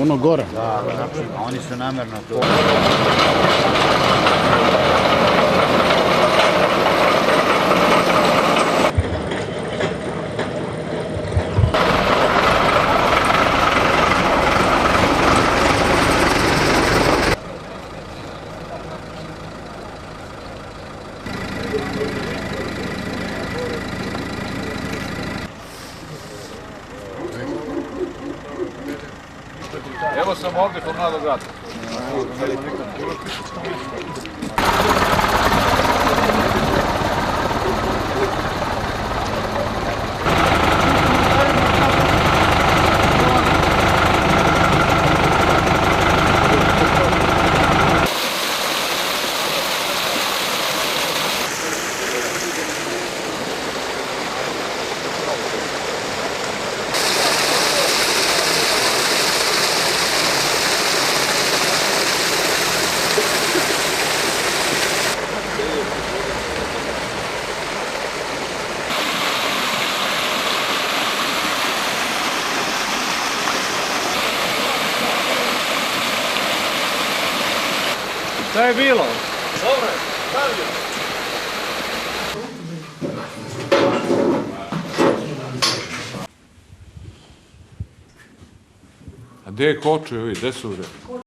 Ono gore. Da, a oni su namerno to. Evo sam ovdje kod Mladog Grada. Šta je bilo? Dobro je, stavio. A gdje je kočio ovi, gdje su bre?